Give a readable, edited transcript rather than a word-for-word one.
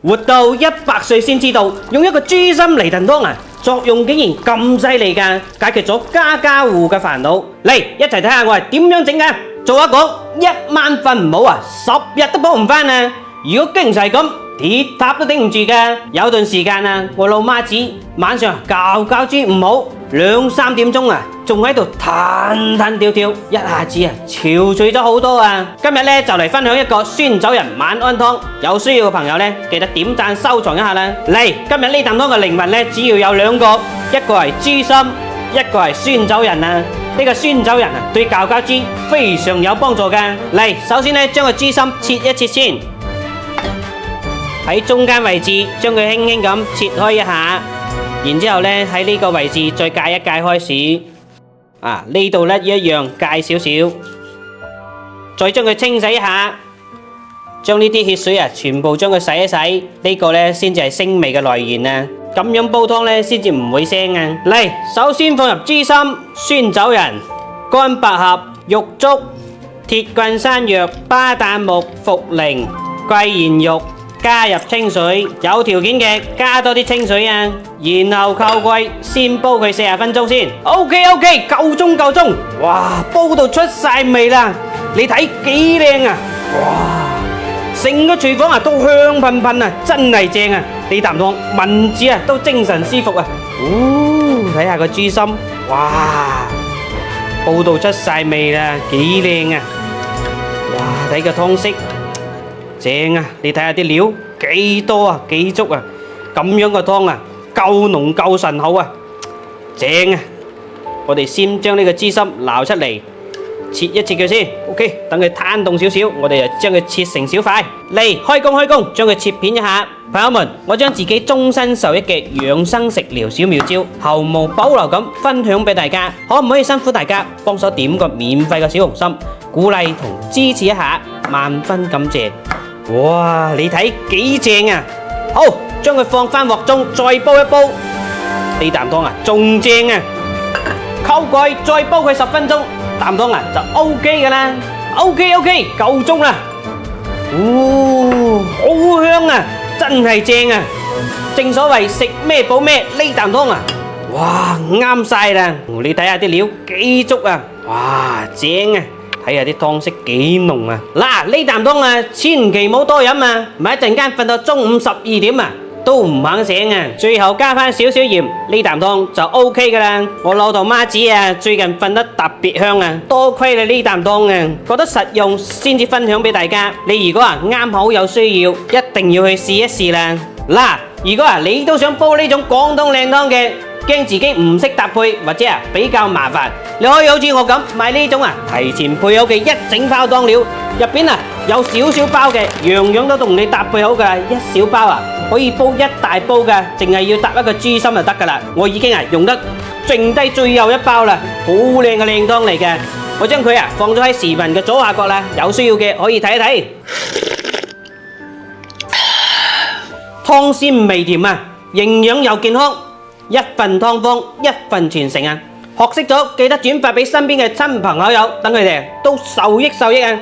活到100歲先知道，用一個豬心嚟燉湯啊，作用竟然咁犀利㗎，解決咗家家戶嘅煩惱。嚟一齊睇下我係點樣整㗎。做一講1晚瞓唔好啊，10日都補唔返啊！如果經常係咁，鐵塔都頂唔住㗎。有段時間啊，我老媽子晚上覺豬唔好，2、3點鐘啊，仲喺度彈彈跳跳，一下子啊憔悴咗好多啊！今日呢就嚟分享一個酸酒人晚安湯，有需要嘅朋友呢記得點讚收藏一下啦。嚟，今日呢啖湯嘅靈魂呢只要有2個，一個係豬心，一個係酸酒人啊！呢個酸酒人啊對覺豬非常有幫助㗎。嚟，首先呢將個豬心切一切先。喺中間位置將佢輕輕咁切開一下，然之後呢喺呢個位置再界一界開始，呢度呢一樣界少少，再將佢清洗一下，將呢啲血水啊全部將佢洗一洗，呢個呢先至係腥味嘅來源啊！咁樣煲湯呢先至唔會腥啊！嚟，首先放入豬心、酸酒人、乾百合、玉竹、鐵棍山藥、巴旦木、茯苓、桂圓肉。加入清水，有條件嘅加多啲清水啊，然後扣蓋，先煲佢40分鐘先。OK， 夠鐘，哇，煲到出晒味啦！你睇幾靚啊！哇，成個廚房啊都香噴噴啊，真係正啊！呢啖湯聞住啊都精神舒服啊！睇下個豬心，哇，煲到出晒味啦，幾靚啊！哇，睇個湯色。正啊！你睇下啲料幾多啊，幾足啊！咁樣個湯啊，夠濃夠醇厚啊！正啊！我哋先將呢個豬心撈出嚟，切一切佢先。OK， 等佢攤凍少少，我哋就將佢切成小塊。嚟，開工，將佢切片一下。朋友們，我將自己終身受益嘅養生食療小妙招，毫無保留咁分享俾大家，可唔可以辛苦大家幫手點個免費嘅小紅心，鼓勵同支持一下，萬分感謝！哇，你睇幾正啊！好，將佢放返鑊中，再煲一煲。呢啖湯啊，仲正啊！扣蓋，再煲佢10分鐘，啖湯啊就 OK 㗎啦。OK， 夠鐘啦。好香啊，真係正啊！正所謂食咩補咩，呢啖湯啊，哇，啱晒啦！你睇下啲料幾足啊，哇，正啊！睇下啲湯色幾濃啊！嗱，呢啖湯啊，千祈唔好多飲啊，唔係一陣間瞓到中午12點啊，都唔肯醒啊！最後加翻少少鹽，呢啖湯就 OK 噶啦。我老豆媽子啊，最近瞓得特別香啊，多虧你呢啖湯啊，覺得實用先至分享俾大家。你如果啱好有需要，一定要去試一試啦。嗱，如果你都想煲呢種廣東靚湯嘅，驚自己唔識搭配或者比較麻煩，你可以好似我咁買呢種提前配好嘅一整包湯料，入邊有少少包嘅，樣樣都同你搭配好噶，一小包可以煲一大煲噶，淨係要搭一個豬心就得噶啦。我已經用得剩低最後一包啦，好靚嘅靚湯嚟嘅，我將佢放咗喺視頻嘅左下角啦，有需要嘅可以睇一睇。湯鮮味甜啊，營養又健康。一份湯方，一份傳承啊！學識咗記得轉發俾身邊嘅親朋好友，等佢哋都受益啊！